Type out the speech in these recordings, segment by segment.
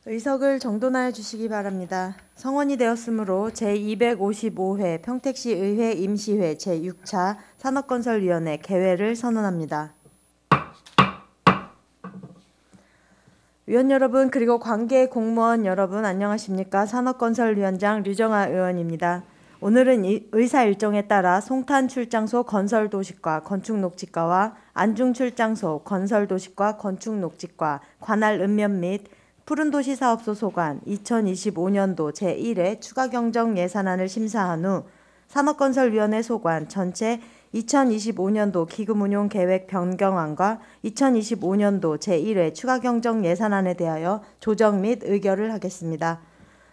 의석을 정돈하여 주시기 바랍니다. 성원이 되었으므로 제255회 평택시 의회 임시회 제6차 산업건설위원회 개회를 선언합니다. 위원 여러분 그리고 관계 공무원 여러분 안녕하십니까? 산업건설위원장 류정아 의원입니다. 오늘은 의사 일정에 따라 송탄 출장소 건설도시과 건축녹지과와 안중 출장소 건설도시과 건축녹지과 관할 읍면 및 푸른도시 사업소 소관 2025년도 제1회 추가경정 예산안을 심사한 후 산업건설위원회 소관 전체 2025년도 기금운용계획 변경안과 2025년도 제1회 추가경정 예산안에 대하여 조정 및 의결을 하겠습니다.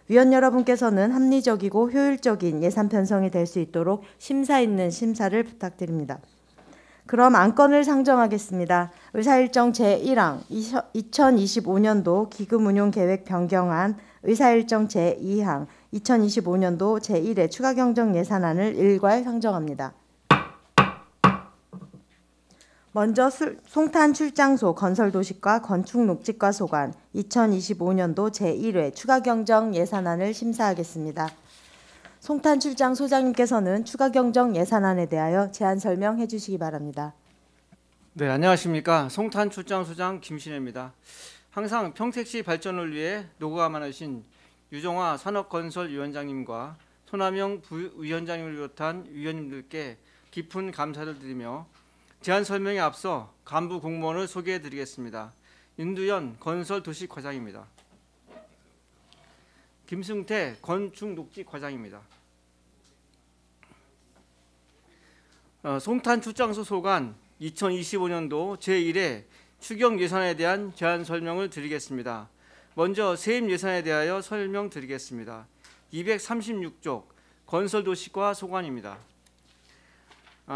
위원 여러분께서는 합리적이고 효율적인 예산 편성이 될 수 있도록 심사 있는 심사를 부탁드립니다. 그럼 안건을 상정하겠습니다. 의사일정 제1항 2025년도 기금운용계획 변경안, 의사일정 제2항 2025년도 제1회 추가경정 예산안을 일괄 상정합니다. 먼저 송탄 출장소 건설도시과 건축녹지과 소관 2025년도 제1회 추가경정 예산안을 심사하겠습니다. 송탄 출장 소장님께서는 추가경정 예산안에 대하여 제안 설명해 주시기 바랍니다. 네, 안녕하십니까. 송탄 출장 소장 김신혜입니다. 항상 평택시 발전을 위해 노고가 많으신 유정화 산업건설위원장님과 손남영 부위원장님을 비롯한 위원님들께 깊은 감사를 드리며 제안 설명에 앞서 간부 공무원을 소개해 드리겠습니다. 윤두현 건설도시과장입니다. 김승태 건축녹지과장입니다. 송탄 출장소 소관 2025년도 제1회 추경 예산에 대한 제안 설명을 드리겠습니다. 먼저 세입 예산에 대하여 설명드리겠습니다. 236쪽 건설도시과 소관입니다.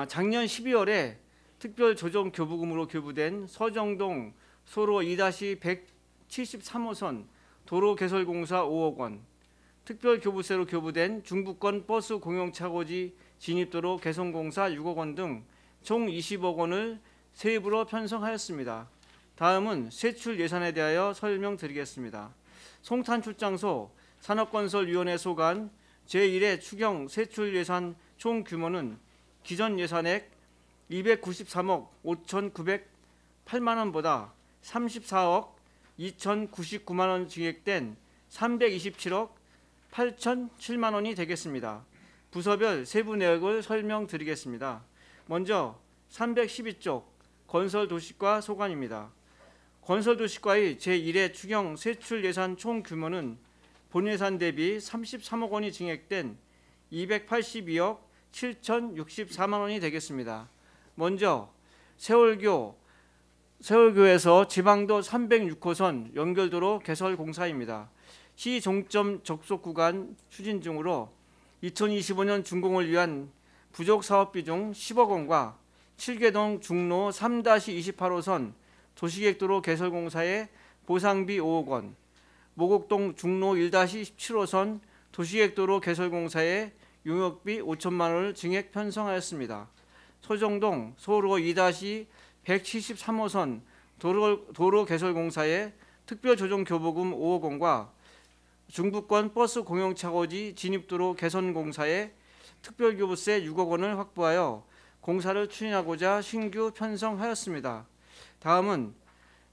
작년 12월에 특별조정교부금으로 교부된 서정동 소로 2-173호선 도로개설공사 5억 원, 특별교부세로 교부된 중부권 버스 공용차고지 진입도로 개선공사 6억 원 등 총 20억 원을 세입으로 편성하였습니다. 다음은 세출 예산에 대하여 설명드리겠습니다. 송탄 출장소 산업건설위원회 소관 제1회 추경 세출 예산 총 규모는 기존 예산액 293억 5,908만 원보다 34억 2,099만 원 증액된 327억 8,007만 원이 되겠습니다. 부서별 세부 내역을 설명드리겠습니다. 먼저 312쪽 건설도시과 소관입니다. 건설도시과의 제1회 추경 세출 예산 총 규모는 본예산 대비 33억 원이 증액된 282억 7,064만 원이 되겠습니다. 먼저 세월교에서 지방도 306호선 연결도로 개설 공사입니다. 시 종점 접속 구간 추진 중으로 2025년 준공을 위한 부족 사업비 중 10억 원과 7개동 중로 3-28호선 도시계획도로 개설 공사의 보상비 5억 원, 모곡동 중로 1-17호선 도시계획도로 개설 공사의 용역비 5천만 원을 증액 편성하였습니다. 소정동 소로 2-173호선 도로 개설 공사의 특별조정교부금 5억 원과 중부권 버스 공용차고지 진입도로 개선 공사의 특별교부세 6억 원을 확보하여 공사를 추진하고자 신규 편성하였습니다. 다음은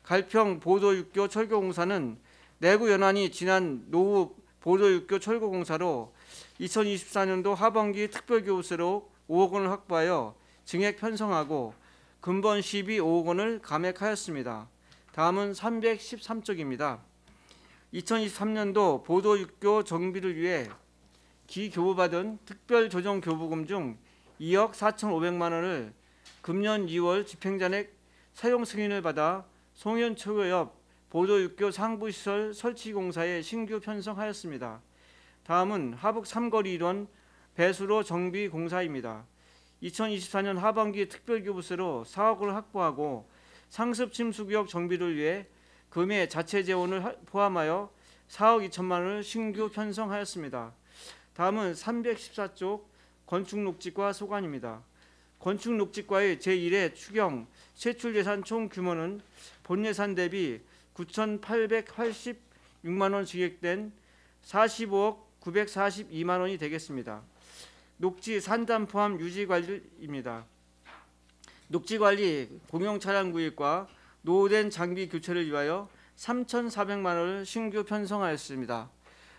갈평 보도육교 철거공사는 내구 연한이 지난 노후 보도육교 철거공사로 2024년도 하반기 특별교부세로 5억 원을 확보하여 증액 편성하고 근본 시비 5억 원을 감액하였습니다. 다음은 313쪽입니다. 2023년도 보도육교 정비를 위해 기교부받은 특별조정교부금 중 2억 4,500만 원을 금년 2월 집행잔액 사용 승인을 받아 송현초교 옆 보도육교 상부시설 설치공사에 신규 편성하였습니다. 다음은 하북 삼거리 일원 배수로 정비 공사입니다. 2024년 하반기 특별교부세로 4억 원을 확보하고 상습 침수구역 정비를 위해 금해 자체 재원을 포함하여 4억 2천만 원을 신규 편성하였습니다. 다음은 314쪽 건축녹지과 소관입니다. 건축녹지과의 제1회 추경 세출 예산 총 규모는 본 예산 대비 9,882 6만 원 증액된 45억 942만 원이 되겠습니다. 녹지 산단 포함 유지 관리입니다. 녹지 관리 공용 차량 구입과 노후된 장비 교체를 위하여 3,400만 원을 신규 편성하였습니다.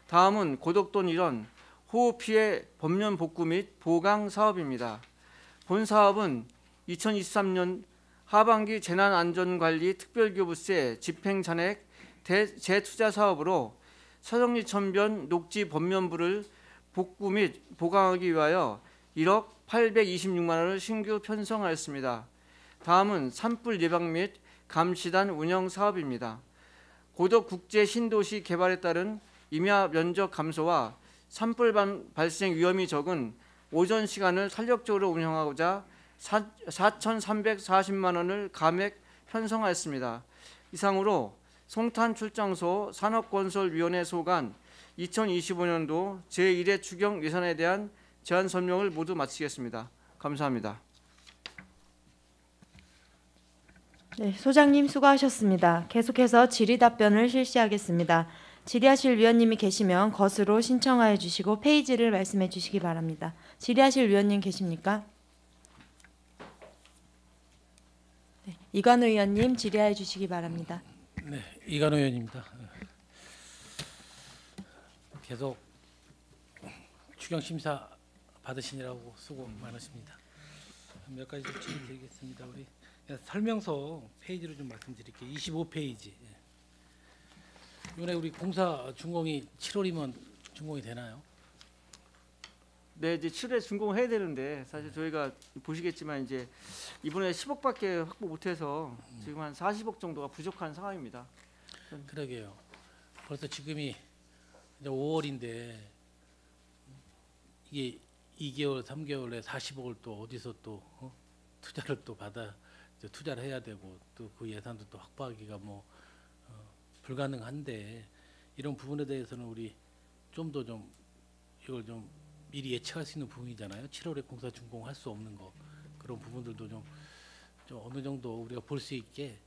다음은 고덕돈 일원 호우 피해 법면 복구 및 보강 사업입니다. 본 사업은 2023년 하반기 재난안전관리 특별교부세 집행 잔액 재투자 사업으로 서정리 천변 녹지 법면부를 복구 및 보강하기 위하여 1억 826만 원을 신규 편성하였습니다. 다음은 산불 예방 및 감시단 운영 사업입니다. 고덕 국제 신도시 개발에 따른 임야 면적 감소와 산불 발생 위험이 적은 오전 시간을 탄력적으로 운영하고자 4,340만 원을 감액 편성하였습니다. 이상으로 송탄 출장소 산업건설위원회 소관 2025년도 제1회 추경 예산에 대한 제안 설명을 모두 마치겠습니다. 감사합니다. 네, 소장님 수고하셨습니다. 계속해서 질의 답변을 실시하겠습니다. 질의하실 위원님이 계시면 것으로 신청하여 주시고 페이지를 말씀해 주시기 바랍니다. 질의하실 위원님 계십니까? 네, 이관우 의원님 질의하여 주시기 바랍니다. 네, 이관우 의원입니다. 계속 추경 심사 받으시느라고 수고 많으십니다. 몇 가지 좀 질의드리겠습니다. 우리 설명서 페이지로 좀 말씀드릴게요. 25페이지. 이번에 우리 공사 준공이 7월이면 준공이 되나요? 네, 이제 7회 준공을 해야 되는데 사실 저희가 보시겠지만 이제 이번에 10억밖에 확보 못해서 지금 한 40억 정도가 부족한 상황입니다. 그러게요. 벌써 지금이 이제 5월인데 이게 2개월, 3개월에 40억을 또 어디서 또 투자를 또 받아 투자를 해야 되고 또 그 예산도 또 확보하기가 뭐 불가능한데 이런 부분에 대해서는 우리 좀 더 좀 이걸 좀 미리 예측할 수 있는 부분이잖아요. 7월에 공사 준공할 수 없는 거 그런 부분들도 좀 어느 정도 우리가 볼 수 있게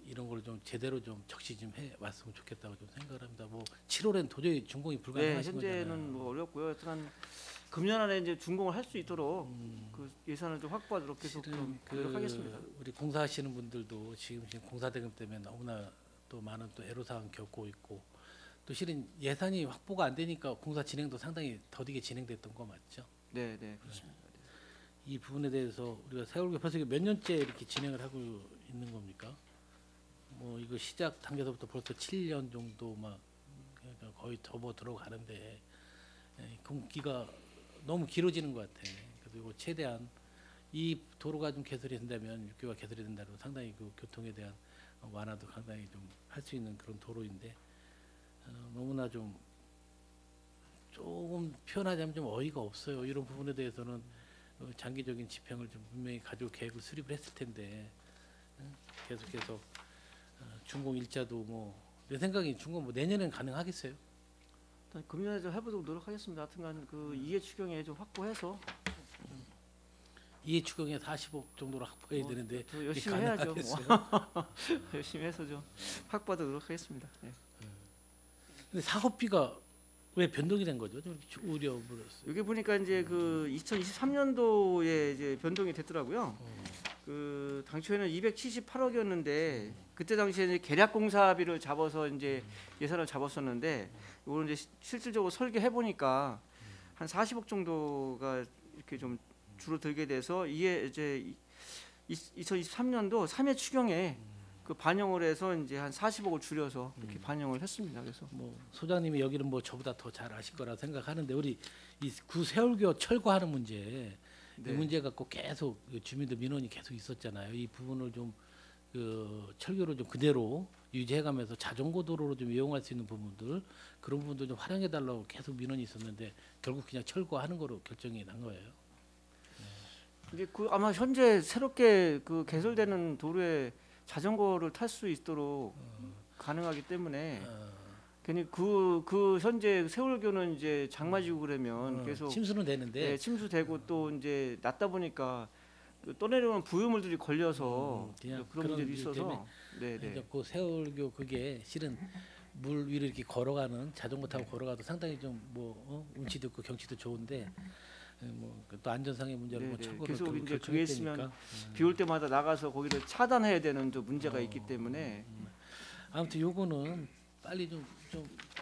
이런 걸 좀 제대로 좀 적시 좀 해 왔으면 좋겠다고 좀 생각을 합니다. 뭐 7월엔 도저히 준공이 네, 불가능하신 거잖아요. 현재는 뭐 어렵고요. 하여튼 금년 안에 이제 준공을 할 수 있도록 그 예산을 좀 확보하도록 계속 좀 노력하겠습니다. 우리 공사하시는 분들도 지금 공사 대금 때문에 너무나 또 많은 또 애로사항 겪고 있고 또 실은 예산이 확보가 안 되니까 공사 진행도 상당히 더디게 진행됐던 거 맞죠? 네, 네, 그렇습니다. 이 부분에 대해서 우리가 세월교 벌써 몇 년째 이렇게 진행을 하고 있는 겁니까? 뭐 이거 시작 단계서부터 벌써 7년 정도 막 그러니까 거의 접어 들어가는데 공기가 너무 길어지는 것 같아. 그리고 최대한 이 도로가 좀 개설이 된다면 6개가 개설이 된다면 상당히 그 교통에 대한 완화도 상당히 좀 할 수 있는 그런 도로인데 너무나 좀 조금 표현하자면 좀 어이가 없어요. 이런 부분에 대해서는 장기적인 집행을 좀 분명히 가지고 계획을 수립을 했을 텐데 계속해서 준공 일자도 뭐 내 생각에 준공 뭐 내년엔 가능하겠어요? 일단 금년에 좀 해보도록 노력하겠습니다. 하여튼간 그 이해 추경에 좀 확보해서 이해 추경에 40억 정도로 확보해야 되는데 더 열심히 해야죠. 뭐. 열심히 해서 좀 확보하도록 노력하겠습니다. 네. 근데 사업비가 왜 변동이 된 거죠? 좀 우려물었어요. 여기 보니까 이제 그 2023년도에 이제 변동이 됐더라고요. 그 당초에는 278억이었는데 그때 당시에는 계략 공사비를 잡아서 이제 예산을 잡았었는데 이거는 이제 실질적으로 설계해 보니까 한 40억 정도가 이렇게 좀 줄어들게 돼서 이게 이제 2023년도 3회 추경에 그 반영을 해서 이제 한 40억을 줄여서 이렇게 반영을 했습니다. 그래서 뭐 소장님이 여기는 뭐 저보다 더 잘 아실 거라 생각하는데 우리 이 구세월교 철거하는 문제 네. 이 문제 갖고 계속 주민들 민원이 계속 있었잖아요. 이 부분을 좀 그 철교를 좀 그대로 유지해가면서 자전거 도로로 좀 이용할 수 있는 부분들 그런 부분들 좀 활용해 달라고 계속 민원이 있었는데 결국 그냥 철거하는 거로 결정이 난 거예요. 이제 그 아마 현재 새롭게 그 개설되는 도로에 자전거를 탈 수 있도록 가능하기 때문에 괜히 그 현재 세월교는 이제 장마지고 그러면 계속 침수는 되는데 네, 침수되고 또 이제 낮다 보니까 그 떠내려오는 부유물들이 걸려서 그냥 그런 문제도 이유 때문에 있어서 네, 이제 네. 그 세월교 그게 실은 물 위로 이렇게 걸어가는 자전거 타고 걸어가도 상당히 좀 뭐 운치도 있고 경치도 좋은데 뭐 또 안전상의 문제로 뭐 네, 네. 처벌을 계속 이제 그게 결정했다니까. 있으면 비 올 때마다 나가서 거기를 차단해야 되는 또 문제가 있기 때문에 아무튼 요거는 빨리 좀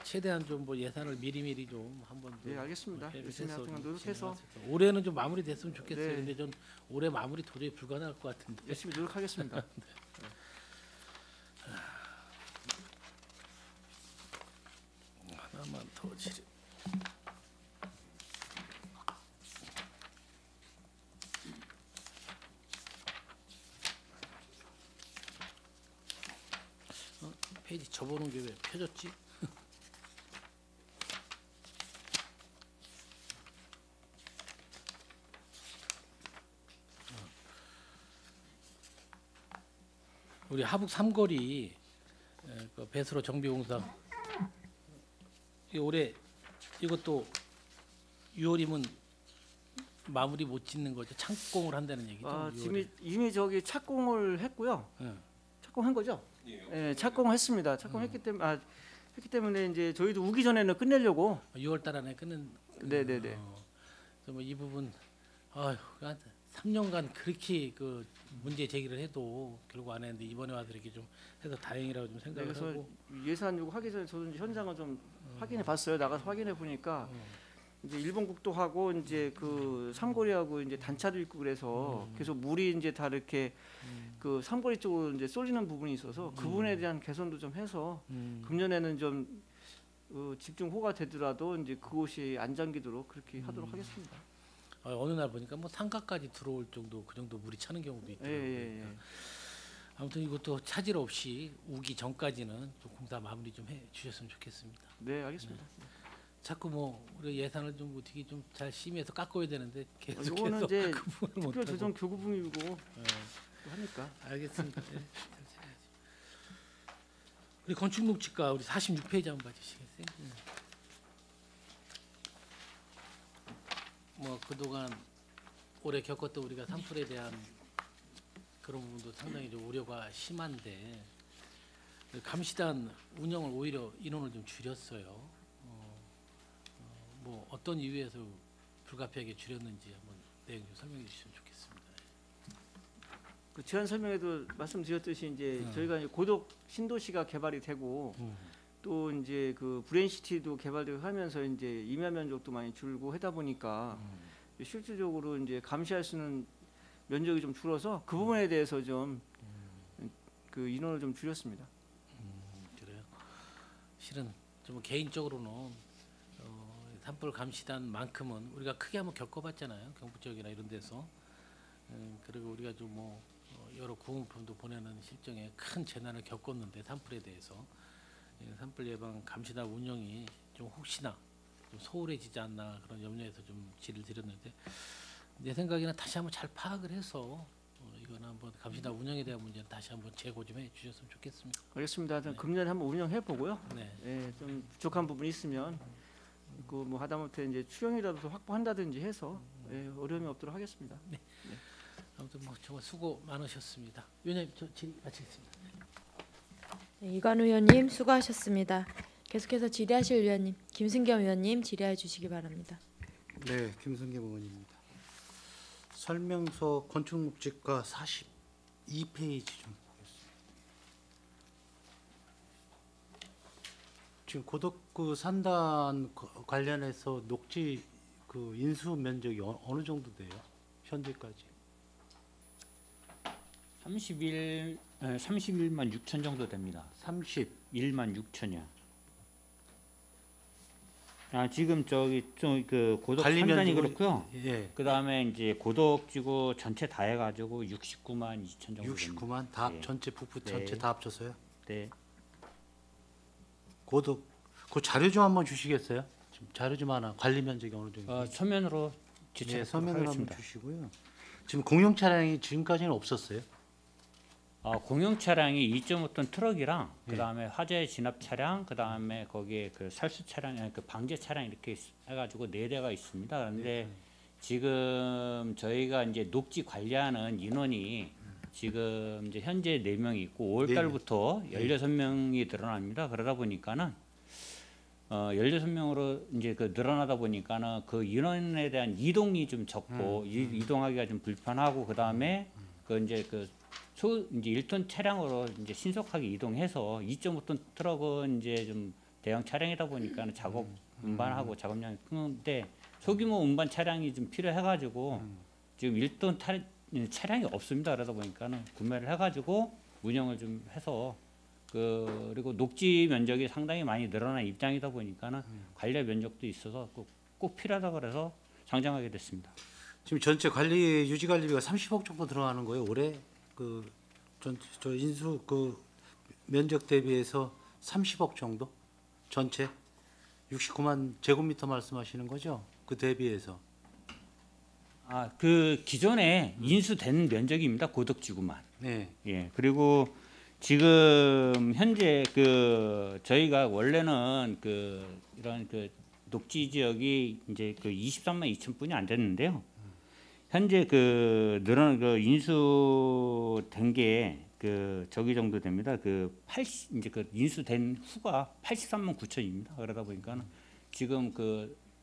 최대한 좀 뭐 예산을 미리미리 좀 한번 네, 알겠습니다. 열심히 해서 하여튼 좀 노력해서 진행하셔서. 올해는 좀 마무리됐으면 좋겠어요. 네. 근데 전 올해 마무리 도저히 불가능할 것 같은데. 열심히 노력하겠습니다. 하나만 더 질의. 페이지 접어놓은 게 왜 펴졌지? 우리 하북 삼거리 그 배수로 정비공사 이 올해 이것도 6월이면 마무리 못 짓는 거죠. 착공을 한다는 얘기죠. 아, 6월에. 이미 저기 착공을 했고요. 예. 착공한 거죠? 예, 착공했습니다. 했기 때문에 이제 저희도 우기 전에는 끝내려고. 6월 달 안에 끝낸. 네, 네, 네. 그래서 뭐 이 부분 아유, 한 3년간 그렇게 그 문제 제기를 해도 결국 안 했는데 이번에 와서 이렇게 좀 해서 다행이라고 좀 네, 생각을 그래서 하고. 예산 요구하기 전에 저도 이제 현장을 좀 확인해 봤어요. 나가서 확인해 보니까 이제 일본 국도하고 이제 그 삼거리하고 이제 단차도 있고 그래서 계속 물이 이제 다 이렇게 그 삼거리 쪽으로 이제 쏠리는 부분이 있어서 그 부분에 대한 개선도 좀 해서 금년에는 좀 집중호가 되더라도 이제 그곳이 안 잠기도록 그렇게 하도록 하겠습니다. 어느 날 보니까 뭐 상가까지 들어올 정도 그 정도 물이 차는 경우도 예, 있더라고요. 예, 예. 그러니까 아무튼 이것도 차질 없이 우기 전까지는 좀 공사 마무리 좀 해 주셨으면 좋겠습니다. 네, 알겠습니다. 자꾸 뭐 우리 예산을 좀 어떻게 좀 잘 심의해서 깎아야 되는데 계속해서 요거는 이제 그 부분을 못 특별 하고. 조정 교부분이고 예, 또 하니까. 알겠습니다. 예, 잘 해야지. 우리 건축목지과 우리 46페이지 한번 봐주시겠어요? 뭐 그동안 올해 겪었던 우리가 산불에 대한 그런 부분도 상당히 좀 우려가 심한데 감시단 운영을 오히려 인원을 좀 줄였어요. 뭐 어떤 이유에서 불가피하게 줄였는지 한번 내용 좀 설명해 주시면 좋겠습니다. 그 제안 설명에도 말씀드렸듯이 이제 저희가 이제 고덕 신도시가 개발이 되고 또 이제 그 브레인시티도 개발되고 하면서 이제 임야 면적도 많이 줄고 하다 보니까 실질적으로 이제 감시할 수 있는 면적이 좀 줄어서 그 부분에 대해서 좀 그 인원을 좀 줄였습니다. 그래요. 실은 좀 개인적으로는 산불 감시단만큼은 우리가 크게 한번 겪어봤잖아요. 경북 지역이나 이런 데서. 그리고 우리가 좀 뭐 여러 구호품도 보내는 실정에 큰 재난을 겪었는데 산불에 대해서 산불 예방 감시단 운영이 좀 혹시나 좀 소홀해지지 않나 그런 염려에서 좀 질을 드렸는데 내 생각에는 다시 한번 잘 파악을 해서 이거는 한번 감시단 운영에 대한 문제는 다시 한번 재고 좀 해주셨으면 좋겠습니다. 알겠습니다. 하여튼 금년에 한번 운영해 보고요. 네. 예, 좀 부족한 부분이 있으면 그 뭐 하다못해 이제 추경이라도 더 확보한다든지 해서 예, 어려움이 없도록 하겠습니다. 아무튼 뭐 정말 수고 많으셨습니다. 위원님 저 질의 마치겠습니다. 네, 이관우 의원님 수고하셨습니다. 계속해서 질의하실 위원님 김승겸 의원님 질의해 주시기 바랍니다. 네, 김승겸 의원입니다. 설명서 건축목지과 42페이지 좀 보겠습니다. 지금 고덕구 산단 관련해서 녹지 그 인수 면적이 어느 정도 돼요? 현재까지? 31만 6천 정도 됩니다. 1만 6천이요. 아, 지금 저기 좀 그 고덕 관리 산단이 면적을- 그렇고요. 예, 그다음에 이제 고덕지구 전체 다 해가지고 69만 2천 정도 됩니다. 69만 다 네. 전체 북부 네. 전체 다 합쳐서요. 네. 고덕 그 자료 좀 한번 주시겠어요? 지금 자료 좀 하나 관리 면적이 어느 정도? 서면으로 네, 지체하도록 서면으로 한번 하겠습니다. 주시고요. 지금 공용 차량이 지금까지는 없었어요. 공용 차량이 2.5톤 트럭이랑 예. 그다음에 화재 진압 차량, 그다음에 거기에 그 살수 차량, 그 방제 차량 이렇게 해가지고 4대가 있습니다. 그런데 지금 저희가 이제 녹지 관리하는 인원이 지금 이제 현재 4명이 있고 5월 네. 달부터 네. 16명이 늘어납니다. 그러다 보니까는 16명으로 이제 그 늘어나다 보니까는 그 인원에 대한 이동이 좀 적고 이동하기가 좀 불편하고 그다음에 그 이제 이제 1톤 차량으로 이제 신속하게 이동해서 2.5톤 트럭은 이제 좀 대형 차량이다 보니까는 작업 운반하고 작업량이 큰데 소규모 운반 차량이 좀 필요해가지고 지금 1톤 차량이 없습니다. 그러다 보니까는 구매를 해가지고 운영을 좀 해서 그리고 녹지 면적이 상당히 많이 늘어난 입장이다 보니까는 관리 면적도 있어서 꼭 필요하다 그래서 상장하게 됐습니다. 지금 전체 관리 유지 관리비가 30억 정도 들어가는 거예요. 올해 저 인수 면적 대비해서 30억 정도 전체 69만 제곱미터 말씀하시는 거죠? 그 대비해서. 그 기존에 인수된 면적입니다. 고덕지구만. 네. 예. 그리고 지금 현재 저희가 원래는 이런 녹지 지역이 이제 23만 2천 분이 안 됐는데요. 현재 늘어난 인수된 게 저기 정도 됩니다. 이제 인수된 후가 83만 9천입니다. 그러다 보니까는 지금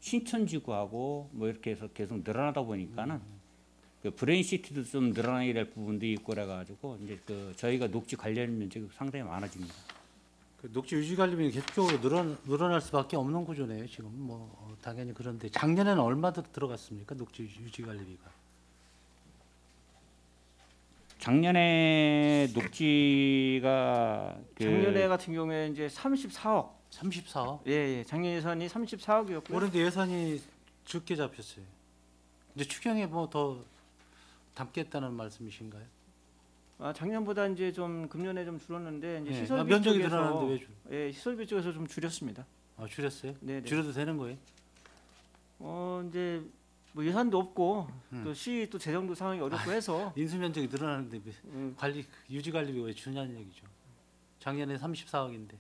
신천지구하고 뭐 이렇게 해서 계속 늘어나다 보니까는 브레인시티도 좀 늘어나게 될 부분도 있고 그래가지고 이제 저희가 녹지 관련 면적이 상당히 많아집니다. 녹지 유지 관리비는 계속적으로 늘어날 수밖에 없는 구조네요. 지금 당연히 그런데 작년에는 얼마 들어갔습니까? 녹지 유지 관리비가. 작년에 녹지가 작년에 같은 경우에 이제 34억. 34억? 예. 작년 예산이 34억이었고요. 올해도 예산이 적게 잡혔어요. 이제 추경에 더 담겠다는 말씀이신가요? 작년보다 이제 좀 금년에 좀 줄었는데 이제 네. 시설비 면적이 쪽에서 늘어났는데 왜 예, 시설비 쪽에서 좀 줄였습니다. 줄였어요? 네. 줄여도 되는 거예요? 이제 뭐 예산도 없고 또 시 또 재정도 상황이 어렵고 해서 인수 면적이 늘어나는데 유지 관리비가 왜 주냐는 얘기죠. 작년에 34억인데.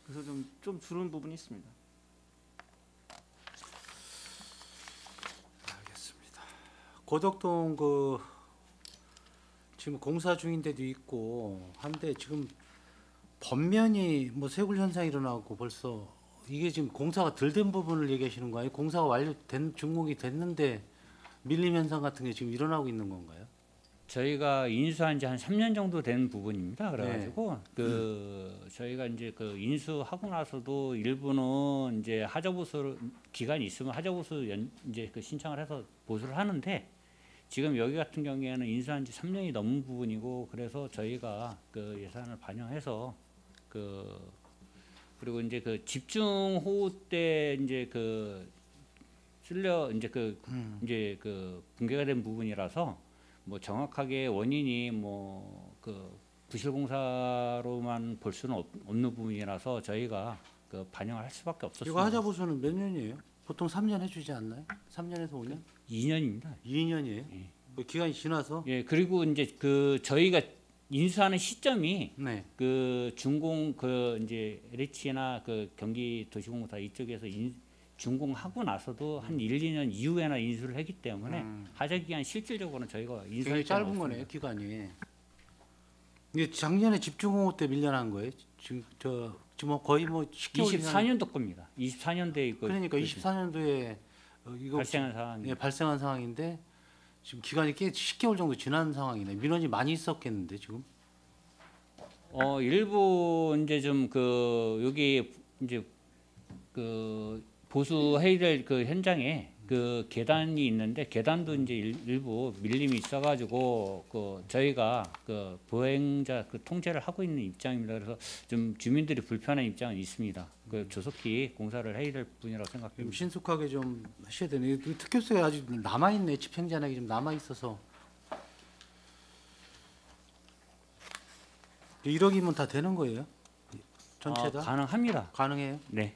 그래서 좀 줄은 부분이 있습니다. 알겠습니다. 고덕동 지금 공사 중인 데도 있고 한데 지금 번면이 쇄골 현상이 일어나고 벌써 이게 지금 공사가 덜 된 부분을 얘기하시는 거예요? 공사가 완료된 준공이 됐는데 밀림 현상 같은 게 지금 일어나고 있는 건가요? 저희가 인수한 지 한 3년 정도 된 부분입니다. 그래가지고 저희가 이제 인수하고 나서도 일부는 이제 하자보수 기간이 있으면 하자보수 이제 신청을 해서 보수를 하는데 지금 여기 같은 경우에는 인수한 지 3년이 넘은 부분이고 그래서 저희가 예산을 반영해서 그리고 이제 집중호우 때 이제 이제 붕괴가 된 부분이라서 뭐 정확하게 원인이 부실 공사로만 볼 수는 없는 부분이라서 저희가 반영을 할 수밖에 없었습니다. 이거 하자보수는 몇 년이에요? 보통 3년 해주지 않나요? 3년에서 5년? 2년입니다. 2년이에요? 예. 기간이 지나서? 예, 그리고 이제 저희가 인수하는 시점이 네. 준공 이제 LH나 경기도시공사 이쪽에서 준공하고 나서도 한 1, 2년 이후에나 인수를 했기 때문에 하자 기간 실질적으로는 저희가 인수할 굉장히 짧은 거네요, 기간이. 이게 작년에 집중호우 때 밀려난 거예요? 지금 거의 10개월 24년도 겁니다. 24년도에 그러니까 24년도에 이거 발생한 상황이. 예, 발생한 상황인데 지금 기간이 꽤 10개월 정도 지난 상황이네. 민원이 많이 있었겠는데 지금. 일부 이제 좀 여기 이제 보수 회의될 현장에 계단이 있는데 계단도 이제 일부 밀림이 있어가지고 저희가 보행자 통제를 하고 있는 입장입니다. 그래서 좀 주민들이 불편한 입장은 있습니다. 조속히 공사를 해야 될 부분이라고 좀 생각합니다. 신속하게 좀 하셔야 되네. 특효소에 아직 남아 있네. 집행제한이 좀 남아 있어서 1억이면 다 되는 거예요? 전체 다? 가능합니다. 가능해요? 네.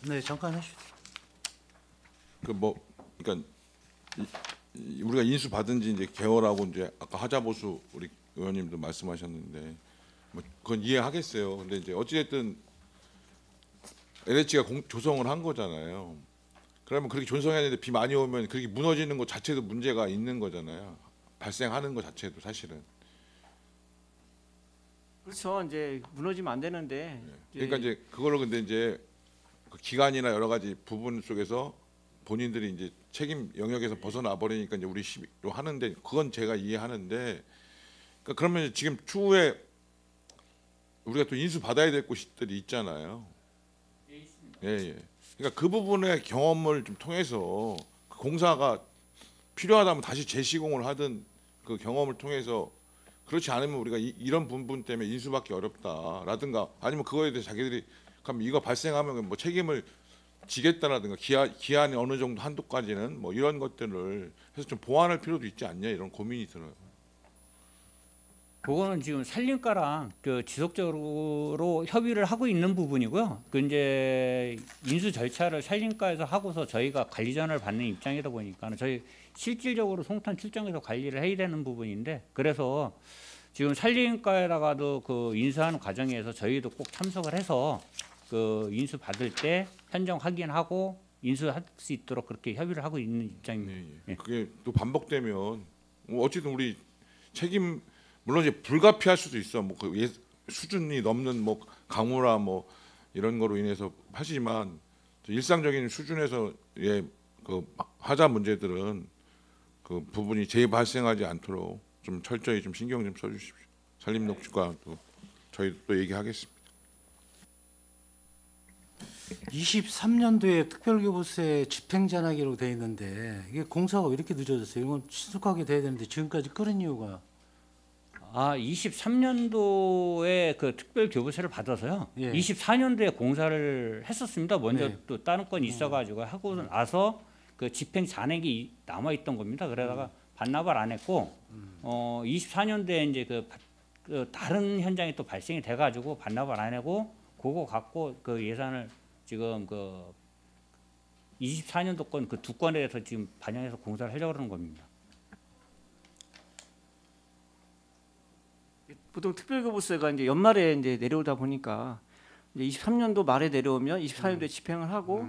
네, 잠깐 하시죠. 그러니까 우리가 인수 받은 지 이제 개월하고 이제 아까 하자보수 우리 의원님도 말씀하셨는데 그건 이해하겠어요. 근데 이제 어찌됐든 LH가 조성을 한 거잖아요. 그러면 그렇게 조성해야 되는데 비 많이 오면 그렇게 무너지는 것 자체도 문제가 있는 거잖아요. 발생하는 것 자체도 사실은. 그렇죠. 이제 무너지면 안 되는데. 그러니까 이제 그걸로 근데 이제 그 기간이나 여러 가지 부분 속에서 본인들이 이제 책임 영역에서 벗어나 버리니까 이제 우리 시비로 하는데 그건 제가 이해하는데 그러니까 그러면 지금 추후에 우리가 또 인수 받아야 될 곳들이 있잖아요. 예, 예. 그러니까 그 부분의 경험을 좀 통해서 그 공사가 필요하다면 다시 재시공을 하든 그 경험을 통해서 그렇지 않으면 우리가 이런 부분 때문에 인수받기 어렵다라든가 아니면 그거에 대해서 자기들이 그럼 이거 발생하면 뭐 책임을 지겠다라든가 기한이 어느 정도 한도까지는 뭐 이런 것들을 해서 좀 보완할 필요도 있지 않냐 이런 고민이 들어요. 그거는 지금 산림과랑 그 지속적으로 협의를 하고 있는 부분이고요. 그 이제 인수 절차를 산림과에서 하고서 저희가 관리 전화를 받는 입장이다 보니까 저희 실질적으로 송탄 출정해서 관리를 해야 되는 부분인데 그래서 지금 산림과에다가도 그 인수하는 과정에서 저희도 꼭 참석을 해서 그 인수 받을 때 현장 확인하고 인수할 수 있도록 그렇게 협의를 하고 있는 입장입니다. 예. 그게 또 반복되면 뭐 어쨌든 우리 책임 물론 이제 불가피할 수도 있어. 뭐 그 수준이 넘는 뭐 강우라 뭐 이런 거로 인해서 하지만 일상적인 수준에서의 그 하자 문제들은 그 부분이 재발생하지 않도록 좀 철저히 좀 신경 좀 써주십시오. 산림녹지과 또 저희 또 얘기하겠습니다. 23년도에 특별교부세 집행전환기로 돼 있는데 이게 공사가 왜 이렇게 늦어졌어요? 이건 신속하게 돼야 되는데 지금까지 끌은 이유가 23년도에 그 특별 교부세를 받아서요. 예. 24년도에 공사를 했었습니다. 먼저 네. 또 다른 건이 있어가지고 하고 나서 그 집행 잔액이 남아 있던 겁니다. 그러다가 반납을 안 했고 24년도에 이제 그 다른 현장이 또 발생이 돼가지고 반납을 안 하고 그거 갖고 그 예산을 지금 그 24년도 건 그 두 건에 대해서 지금 반영해서 공사를 하려고 그러는 겁니다. 보통 특별교부세가 이제 연말에 이제 내려오다 보니까 이제 23년도 말에 내려오면 24년도에 집행을 하고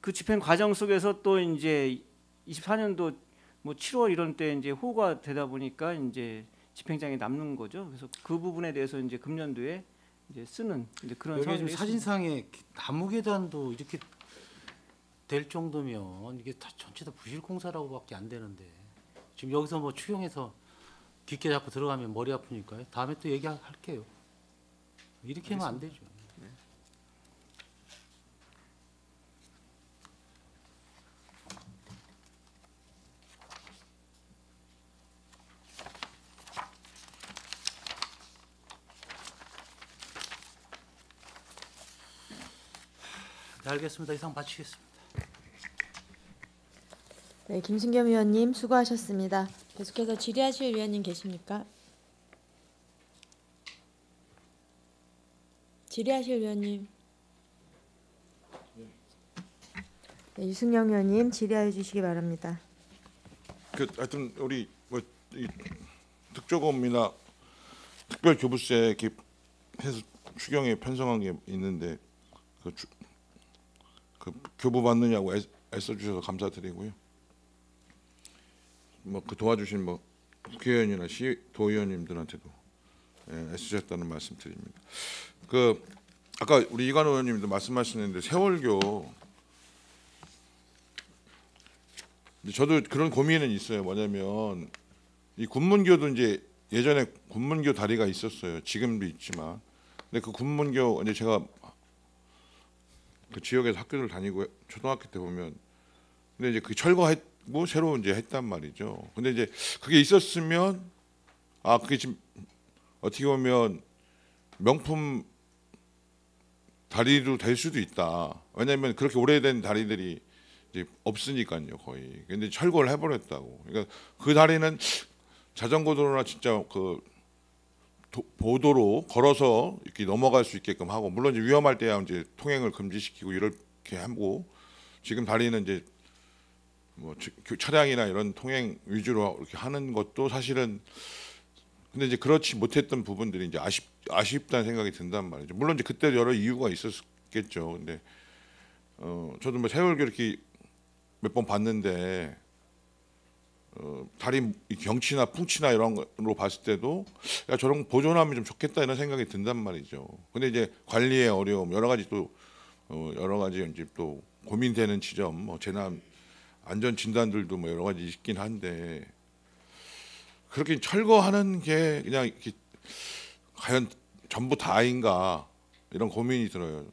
그 집행 과정 속에서 또 이제 24년도 뭐 7월 이런 때 이제 호가 되다 보니까 이제 집행장이 남는 거죠. 그래서 그 부분에 대해서 이제 금년도에 이제 쓰는 이제 그런 여기 상황이 지금 사진상에 나무 계단도 이렇게 될 정도면 이게 다 전체 다 부실 공사라고밖에 안 되는데 지금 여기서 뭐 추경해서 깊게 자꾸 들어가면 머리 아프니까요. 다음에 또 얘기할게요. 이렇게 하면 안 되죠. 네, 알겠습니다. 이상 마치겠습니다. 네, 김승겸 위원님 수고하셨습니다. 계속해서 질의하실 위원님 계십니까? 질의하실 위원님. 네, 유승영 위원님 질의해 주시기 바랍니다. 그 하여튼 우리 뭐 이 특조금이나 특별교부세 이렇게 해서 추경에 편성한 게 있는데 그 교부 받느냐고 애써주셔서 감사드리고요. 뭐 그 도와주신 뭐 국회의원이나 도의원님들한테도 애쓰셨다는 말씀드립니다. 그 아까 우리 이관호 의원님도 말씀하셨는데 세월교 저도 그런 고민은 있어요. 뭐냐면 이 군문교도 이제 예전에 군문교 다리가 있었어요. 지금도 있지만 근데 그 군문교 이제 제가 그 지역에서 학교를 다니고 초등학교 때 보면 근데 이제 그 철거했고 새로 이제 했단 말이죠. 근데 이제 그게 있었으면 그게 지금 어떻게 보면 명품 다리로 될 수도 있다. 왜냐하면 그렇게 오래된 다리들이 이제 없으니까요 거의. 근데 철거를 해버렸다고. 그러니까 그 다리는 자전거 도로나 진짜 그 보도로 걸어서 이렇게 넘어갈 수 있게끔 하고 물론 이제 위험할 때야 이제 통행을 금지시키고 이렇게 하고 지금 다리는 이제 뭐 차량이나 이런 통행 위주로 이렇게 하는 것도 사실은 근데 이제 그렇지 못했던 부분들이 이제 아쉽다는 생각이 든단 말이죠. 물론 이제 그때 여러 이유가 있겠죠. 근데 저도 뭐 세월교 이렇게 몇 번 봤는데 다리 경치나 풍치나 이런 걸로 봤을 때도 야 저런 거 보존하면 좀 좋겠다 이런 생각이 든단 말이죠. 근데 이제 관리의 어려움 여러 가지 또 여러 가지 이제 또 고민되는 지점 뭐 재난 안전 진단들도 뭐 여러 가지 있긴 한데 그렇게 철거하는 게 그냥 이렇게 과연 전부 다인가 이런 고민이 들어요.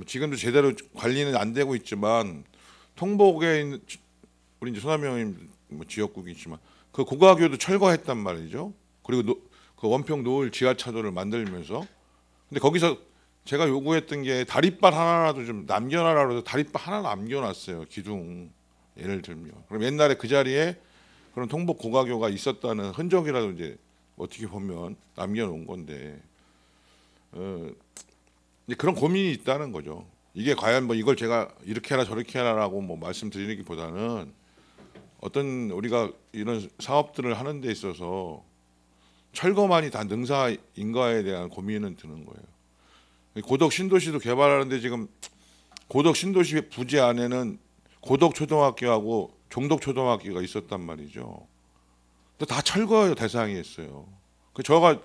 지금도 제대로 관리는 안 되고 있지만 통복에 있는 우리 이제 소남형님 뭐 지역국이지만 그 고가교도 철거했단 말이죠. 그리고 그 원평 노을 지하차도를 만들면서 근데 거기서 제가 요구했던 게 다리빨 하나라도 좀 남겨놔라고 해서 다리빨 하나 남겨놨어요. 기둥 예를 들면 그럼 옛날에 그 자리에 그런 통복 고가교가 있었다는 흔적이라도 이제 어떻게 보면 남겨놓은 건데 이제 그런 고민이 있다는 거죠. 이게 과연 뭐 이걸 제가 이렇게 해라 저렇게 해라라고 뭐 말씀드리기보다는 어떤 우리가 이런 사업들을 하는 데 있어서 철거만이 다 능사인가에 대한 고민은 드는 거예요. 고덕 신도시도 개발하는데 지금 고덕 신도시 부지 안에는 고덕 초등학교하고 종덕 초등학교가 있었단 말이죠. 근데 다 철거 대상이 했어요. 저가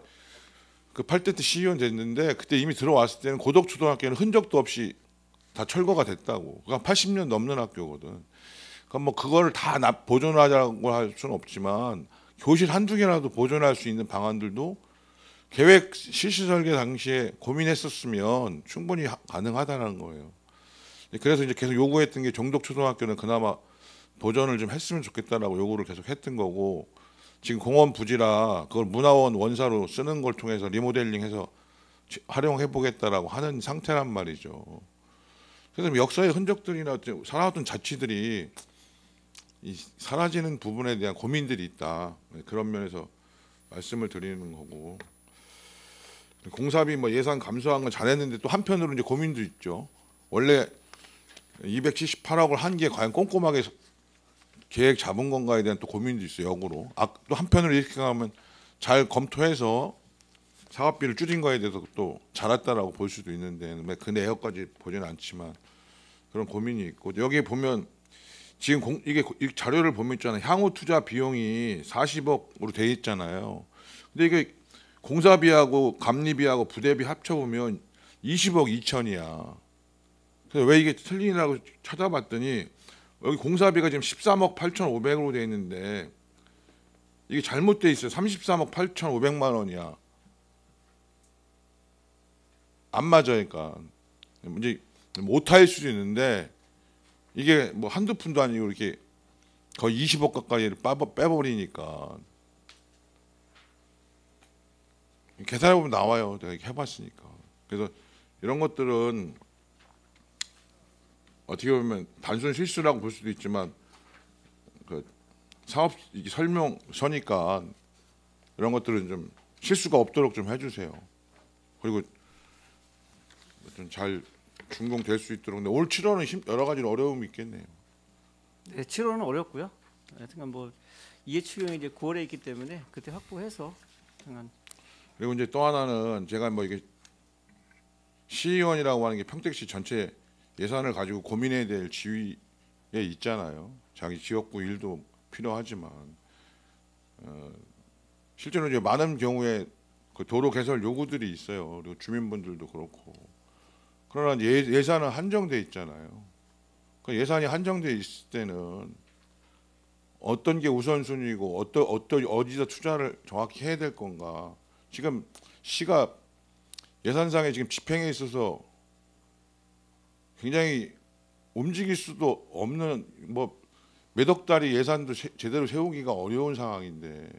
그 8대 때 시의원 됐는데 그때 이미 들어왔을 때는 고덕 초등학교는 흔적도 없이 다 철거가 됐다고. 그러니까 80년 넘는 학교거든. 그럼 뭐 그거를 다 보존하자고 할 수는 없지만 교실 한두 개라도 보존할 수 있는 방안들도 계획 실시 설계 당시에 고민했었으면 충분히 가능하다는 거예요. 그래서 이제 계속 요구했던 게 종덕 초등학교는 그나마 보존을 좀 했으면 좋겠다라고 요구를 계속 했던 거고 지금 공원 부지라 그걸 문화원 원사로 쓰는 걸 통해서 리모델링해서 활용해 보겠다라고 하는 상태란 말이죠. 그래서 역사의 흔적들이나 살아왔던 자치들이 사라지는 부분에 대한 고민들이 있다. 그런 면에서 말씀을 드리는 거고 공사비 뭐 예산 감소한 건 잘했는데 또 한편으로 이제 고민도 있죠. 원래 278억을 한 게 과연 꼼꼼하게 계획 잡은 건가에 대한 또 고민도 있어요. 역으로. 또 한편으로 이렇게 가면 잘 검토해서 사업비를 줄인 거에 대해서 또 잘했다라고 볼 수도 있는데 그 내역까지 보지는 않지만 그런 고민이 있고 여기 보면 지금 이게 이 자료를 보면 있잖아요. 향후 투자 비용이 40억으로 돼 있잖아요. 근데 이게 공사비하고 감리비하고 부대비 합쳐보면 20억 2천이야. 그래서 왜 이게 틀리냐고 찾아봤더니 여기 공사비가 지금 13억 8,500으로 돼 있는데 이게 잘못돼 있어요. 33억 8,500만 원이야. 안 맞아니까 이제 오타일 수도 있는데 이게 뭐 한두 푼도 아니고 이렇게 거의 20억 가까이를 빼버리니까 계산해보면 나와요. 내가 이렇게 해봤으니까. 그래서 이런 것들은 어떻게 보면 단순 실수라고 볼 수도 있지만 그 사업 설명서니까 이런 것들은 좀 실수가 없도록 좀 해주세요. 그리고 좀 잘 준공될 수 있도록. 근데 올 7월은 여러 가지 어려움이 있겠네요. 네, 7월은 어렵고요. 하여튼 뭐 이해 추경이 이제 9월에 있기 때문에 그때 확보해서 하여튼 그리고 이제 또 하나는 제가 뭐 이게 시의원이라고 하는 게 평택시 전체 예산을 가지고 고민해야 될 지위에 있잖아요. 자기 지역구 일도 필요하지만 실제로 이제 많은 경우에 그 도로 개설 요구들이 있어요. 그리고 주민분들도 그렇고. 그러나 예산은 한정돼 있잖아요. 그 예산이 한정돼 있을 때는 어떤 게 우선순위고 어디다 투자를 정확히 해야 될 건가. 지금 시가 예산상에 지금 집행에 있어서 굉장히 움직일 수도 없는 뭐 몇억 달이 예산도 제대로 세우기가 어려운 상황인데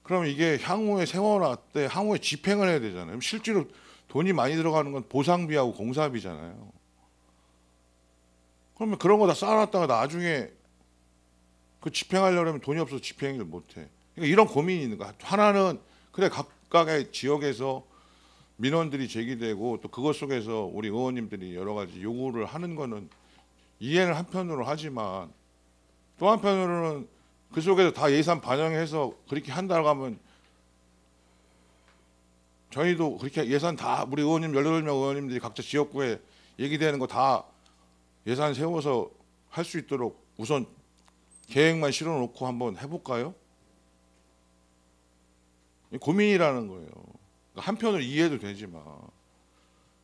그러면 이게 향후에 세워놨 때 향후에 집행을 해야 되잖아요. 실제로 돈이 많이 들어가는 건 보상비하고 공사비잖아요. 그러면 그런 거 다 쌓아놨다가 나중에 그 집행하려면 돈이 없어서 집행을 못해. 그러니까 이런 고민이 있는 거야. 하나는 그래 각각의 지역에서 민원들이 제기되고 또 그것 속에서 우리 의원님들이 여러 가지 요구를 하는 거는 이해는 한편으로 하지만 또 한편으로는 그 속에서 다 예산 반영해서 그렇게 한다고 하면 저희도 그렇게 예산 다 우리 의원님 18명 의원님들이 각자 지역구에 얘기되는 거 다 예산 세워서 할 수 있도록 우선 계획만 실어 놓고 한번 해볼까요? 고민이라는 거예요. 한편으로 이해도 되지만.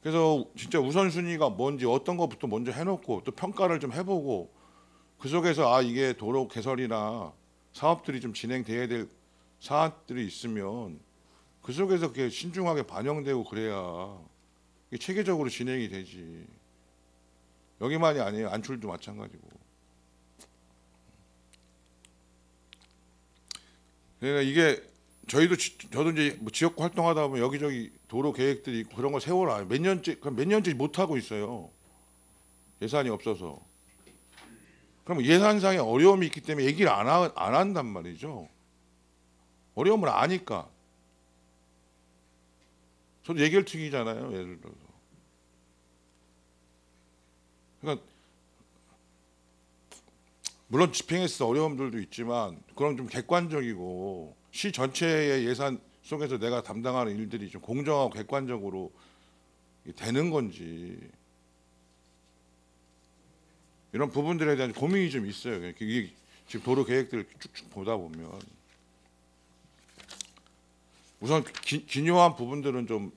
그래서 진짜 우선순위가 뭔지 어떤 것부터 먼저 해놓고 또 평가를 좀 해보고 그 속에서 아 이게 도로 개설이나 사업들이 좀 진행돼야 될 사안들이 있으면 그 속에서 그게 신중하게 반영되고 그래야 이게 체계적으로 진행이 되지. 여기만이 아니에요. 안출도 마찬가지고. 그러니까 이게 저도 이제 뭐 지역구 활동하다 보면 여기저기 도로 계획들이 있고 그런 거 세워라. 몇 년째 못 하고 있어요. 예산이 없어서. 그럼 예산상의 어려움이 있기 때문에 얘기를 안 한단 말이죠. 어려움을 아니까. 저도 얘기를 튀기잖아요. 예를 들어서. 그러니까 물론 집행에서 어려움들도 있지만 그런 좀 객관적이고 시 전체의 예산 속에서 내가 담당하는 일들이 좀 공정하고 객관적으로 되는 건지 이런 부분들에 대한 고민이 좀 있어요. 이게 지금 도로 계획들을 쭉쭉 보다 보면 우선 기묘한 부분들은 좀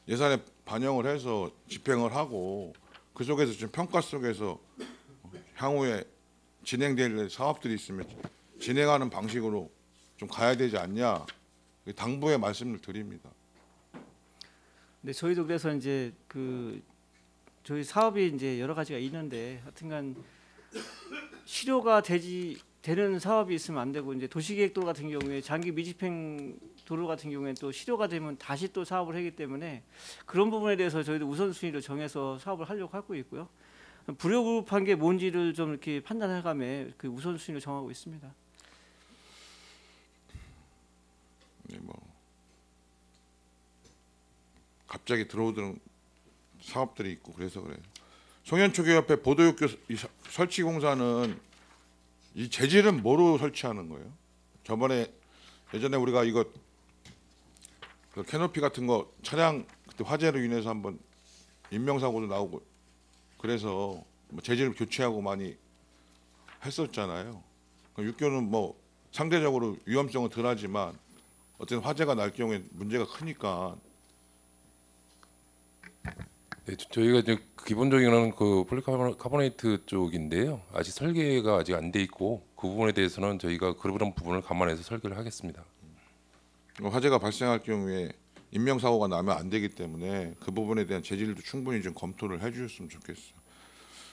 예산에 반영을 해서 집행을 하고 그 속에서 좀 평가 속에서 향후에 진행될 사업들이 있으면 진행하는 방식으로 좀 가야 되지 않냐 당부의 말씀을 드립니다. 네, 저희도 그래서 이제 저희 사업이 이제 여러 가지가 있는데 하여튼간 실효가 되는 사업이 있으면 안 되고 이제 도시계획도로 같은 경우에 장기 미집행 도로 같은 경우에 또 실효가 되면 다시 또 사업을 하기 때문에 그런 부분에 대해서 저희도 우선순위를 정해서 사업을 하려고 하고 있고요. 불효급한 게 뭔지를 좀 이렇게 판단해가며 그 우선순위를 정하고 있습니다. 네, 뭐 갑자기 들어오던 사업들이 있고 그래서 그래요. 송현초교협회 보도육교 설치 공사는 이 재질은 뭐로 설치하는 거예요? 예전에 우리가 이거 그 캐노피 같은 거 차량 그때 화재로 인해서 한번 인명사고도 나오고 그래서 뭐 재질을 교체하고 많이 했었잖아요. 육교는 뭐 상대적으로 위험성은 덜하지만 어쨌든 화재가 날 경우에 문제가 크니까. 네, 저희가 이제 기본적인 그 폴리카보네이트 쪽인데요. 아직 설계가 아직 안 돼 있고 그 부분에 대해서는 저희가 그런 부분을 감안해서 설계를 하겠습니다. 화재가 발생할 경우에 인명사고가 나면 안 되기 때문에 그 부분에 대한 재질도 충분히 좀 검토를 해주셨으면 좋겠어요.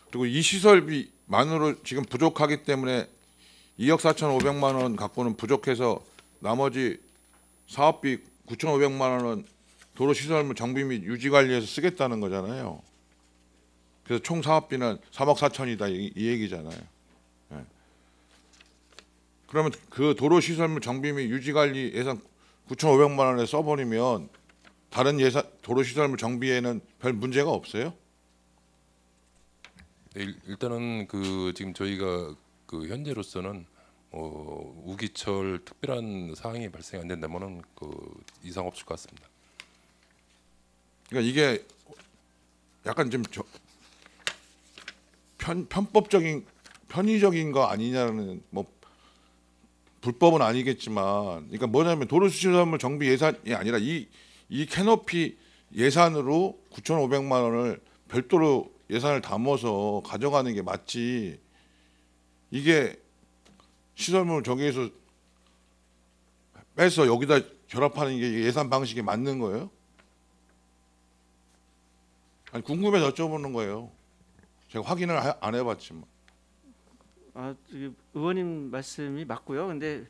그리고 이 시설비만으로 지금 부족하기 때문에 2억 4,500만 원 갖고는 부족해서 나머지 사업비 9,500만 원은 도로시설물 정비 및 유지관리에서 쓰겠다는 거잖아요. 그래서 총 사업비는 3억 4천이다 이 얘기잖아요. 네. 그러면 그 도로시설물 정비 및 유지관리 예산 9,500만 원에 써버리면 다른 예산 도로시설물 정비에는 별 문제가 없어요? 네, 일단은 그 지금 저희가 그 현재로서는 우기철 특별한 사항이 발생 안 된다면은 그 이상 없을 것 같습니다. 그러니까 이게 약간 좀 편법적인 편의적인 거 아니냐는 뭐 불법은 아니겠지만, 그러니까 뭐냐면 도로시설물 정비 예산이 아니라 이 캐노피 예산으로 9,500만 원을 별도로 예산을 담아서 가져가는 게 맞지. 이게 시설물 저기에서 빼서 여기다 결합하는 게 예산 방식이 맞는 거예요? 아니 궁금해서 여쭤보는 거예요. 제가 확인을 안 해봤지만. 의원님 말씀이 맞고요. 근데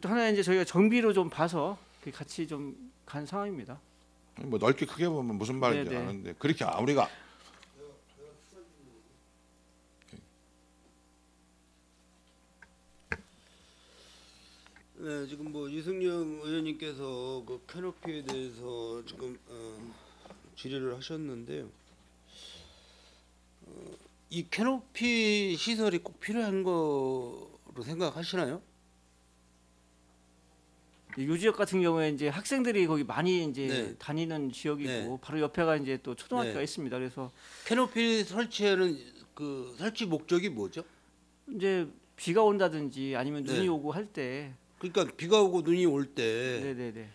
또 하나 이제 저희가 정비로 좀 봐서 같이 좀 간 상황입니다. 뭐 넓게 크게 보면 무슨 말인지 네네. 아는데 그렇게 우리가 네, 지금 뭐 유승용 의원님께서 그 캐노피에 대해서 지금 질의를 하셨는데요. 이 캐노피 시설이 꼭 필요한 거로 생각하시나요? 요 지역 같은 경우에 이제 학생들이 거기 많이 이제 네. 다니는 지역이고 네. 바로 옆에가 이제 또 초등학교가 네. 있습니다. 그래서 캐노피 설치에는 그 설치 목적이 뭐죠? 이제 비가 온다든지 아니면 눈이 네. 오고 할 때, 그러니까 비가 오고 눈이 올 때 네네네.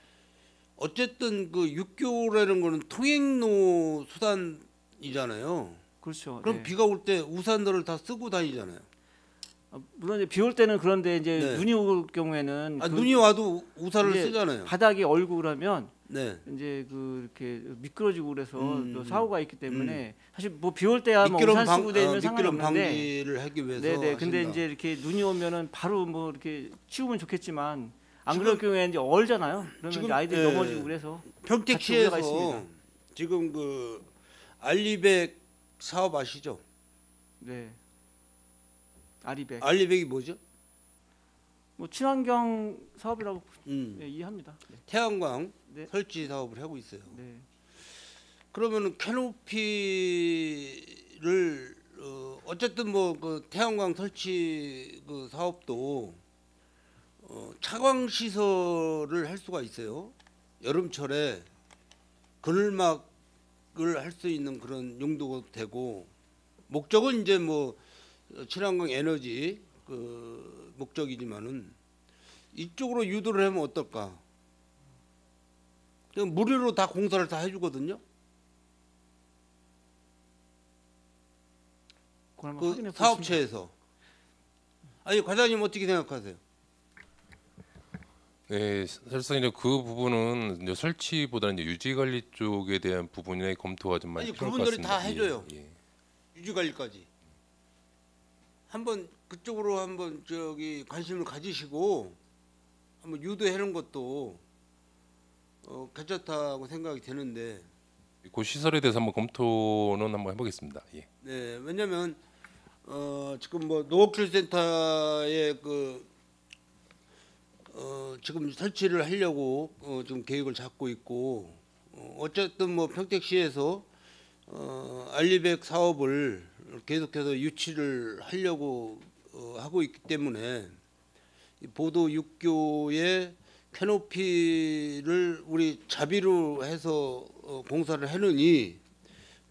어쨌든 그 육교라는 거는 통행로 수단이잖아요. 그렇죠. 그럼 네. 비가 올 때 우산들을 다 쓰고 다니잖아요. 물론 이제 비 올 때는 그런데 이제 네. 눈이 올 경우에는 아, 그 눈이 와도 우산을 이제 쓰잖아요. 바닥에 얼고 그러면 네. 이제 그 이렇게 미끄러지고 그래서 또 음. 사고가 있기 때문에 사실 뭐 비 올 때야 뭐 우산 쓰고 다니면 미끄럼 상관없는데, 방지를 하기 위해서 네네. 근데 하신다. 이제 이렇게 눈이 오면은 바로 뭐 이렇게 치우면 좋겠지만 안 그럴 경우에 이제 얼잖아요. 그러면 지금, 이제 아이들이 예. 넘어지고 그래서 같이 우려가 평택시에서 있습니다. 지금 그 알리백 사업 아시죠? 네. 아리백. 알리백이 뭐죠? 뭐 친환경 사업이라고 음. 네, 이해합니다. 네. 태양광 네. 설치 사업을 하고 있어요. 네. 그러면은 캐노피를 어쨌든 뭐 그 태양광 설치 그 사업도 차광 시설을 할 수가 있어요. 여름철에 그늘막을 할 수 있는 그런 용도가 되고, 목적은 이제 뭐 친환경 에너지 그 목적이지만은 이쪽으로 유도를 하면 어떨까? 그냥 무료로 다 공사를 다 해주거든요. 그걸 한번 그 확인해 보겠습니다. 사업체에서. 아니 과장님 어떻게 생각하세요? 네, 사실상 이제 그 부분은 이제 설치보다는 이제 유지 관리 쪽에 대한 부분의 검토가 좀 많이 아니, 필요할 것 그분들이 같습니다. 다 해줘요. 예. 유지 관리까지. 한번 그쪽으로 한번 저기 관심을 가지시고 한번 유도하는 것도 괜찮다고 생각이 되는데, 그 시설에 대해서 한번 검토는 한번 해보겠습니다. 예. 네, 왜냐면 지금 뭐 노워킬 센터에 지금 설치를 하려고 지금 계획을 잡고 있고, 어쨌든 뭐 평택시에서 알리백 사업을 계속해서 유치를 하려고 하고 있기 때문에 이 보도 육교의 캐노피를 우리 자비로 해서 공사를 해느니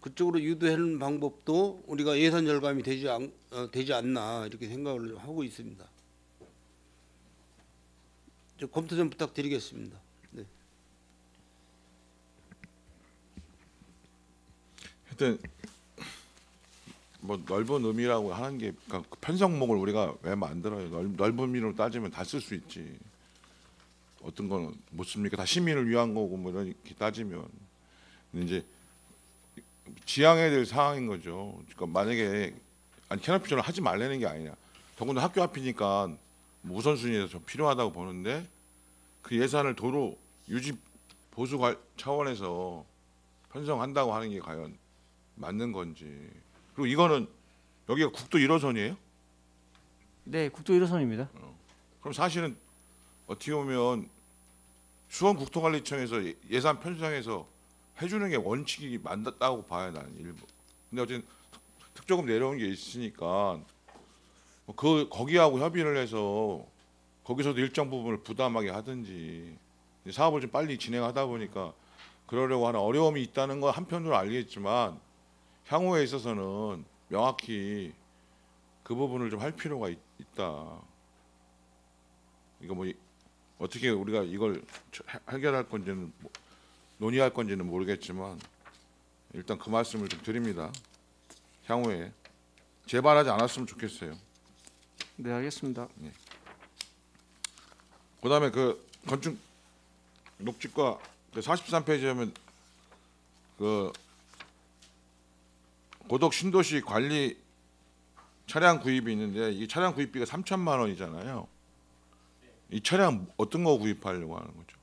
그쪽으로 유도하는 방법도 우리가 예산 절감이 되지 않나 이렇게 생각을 하고 있습니다. 검토 좀 부탁드리겠습니다. 네. 하여튼 뭐 넓은 의미라고 하는 게, 그러니까 그 편성목을 우리가 왜 만들어요? 넓은 의미로 따지면 다 쓸 수 있지. 어떤 거는 못 씁니까? 다 시민을 위한 거고 뭐 이렇게 따지면. 근데 이제 지양해야 될 상황인 거죠. 그러니까 만약에 캐노피전을 하지 말라는 게 아니냐. 더군다나 학교 앞이니까 뭐 우선순위에서 좀 필요하다고 보는데, 그 예산을 도로 유지 보수 차원에서 편성한다고 하는 게 과연 맞는 건지. 그리고 이거는 여기가 국도 1호선이에요? 네, 국도 1호선입니다. 그럼 사실은 어떻게 보면 수원국토관리청에서 예산 편성해서 해주는 게 원칙이 맞다고 봐야 나는 일부. 근데 어쨌든 특조금 내려온 게 있으니까 거기하고 협의를 해서 거기서도 일정 부분을 부담하게 하든지, 사업을 좀 빨리 진행하다 보니까 그러려고 하는 어려움이 있다는 건 한편으로 알겠지만, 향후에 있어서는 명확히 그 부분을 좀 할 필요가 있다. 이거 뭐 어떻게 우리가 이걸 해결할 건지는 논의할 건지는 모르겠지만 일단 그 말씀을 좀 드립니다. 향후에 재발하지 않았으면 좋겠어요. 네, 알겠습니다. 그다음에 그 건축 녹지과 43페이지 하면 그 고덕 신도시 관리 차량 구입이 있는데, 이 차량 구입비가 3천만 원이잖아요. 이 차량 어떤 거 구입하려고 하는 거죠?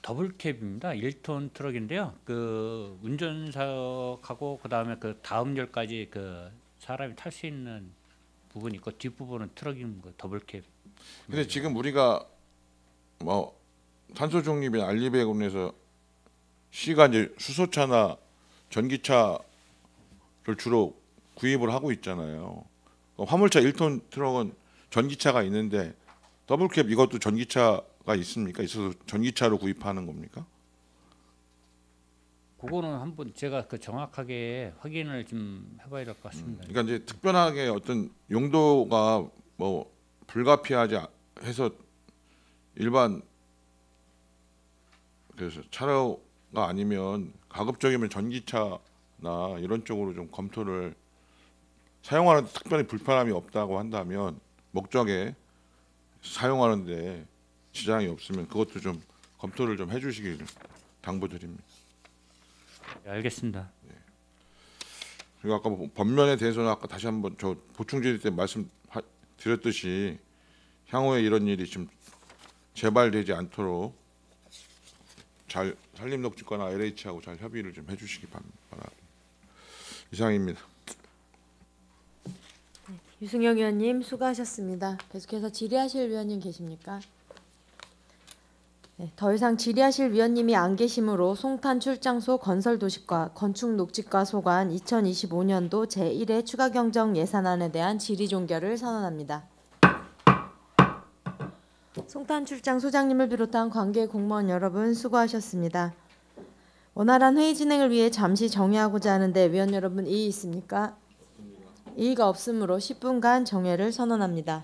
더블캡입니다. 1톤 트럭인데요. 그 운전석하고 그다음에 그 다음 열까지 그 사람이 탈 수 있는 부분이 있고 뒷부분은 트럭인 거 더블캡. 근데 지금 우리가 뭐 탄소 중립이나 알리백으로 시가 이제 수소차나 전기차를 주로 구입을 하고 있잖아요. 화물차 1톤 트럭은 전기차가 있는데 더블캡 이것도 전기차 있습니까? 있어서 전기차로 구입하는 겁니까? 그거는 한번 제가 그 정확하게 확인을 좀 해봐야 될 것 같습니다. 그러니까 이제 특별하게 어떤 용도가 뭐 불가피하지 해서 일반 그래서 차로가 아니면 가급적이면 전기차나 이런 쪽으로 좀 검토를 사용하는데 특별히 불편함이 없다고 한다면 목적에 사용하는데 지장이 없으면 그것도 좀 검토를 좀 해주시길 당부드립니다. 네, 알겠습니다. 그리고 아까 뭐 법면에 대해서는 아까 다시 한번 저 보충 질의 때 말씀드렸듯이 향후에 이런 일이 좀 재발되지 않도록 잘 산림녹지과나 LH하고 잘 협의를 좀 해주시기 바랍니다. 이상입니다. 유승영 의원님 수고하셨습니다. 계속해서 질의하실 위원님 계십니까? 네, 더 이상 질의하실 위원님이 안 계시므로 송탄 출장소 건설도시과 건축녹지과 소관 2025년도 제1회 추가경정 예산안에 대한 질의 종결을 선언합니다. 송탄 출장 소장님을 비롯한 관계 공무원 여러분 수고하셨습니다. 원활한 회의 진행을 위해 잠시 정회하고자 하는데 위원 여러분 이의 있습니까? 이의가 없으므로 10분간 정회를 선언합니다.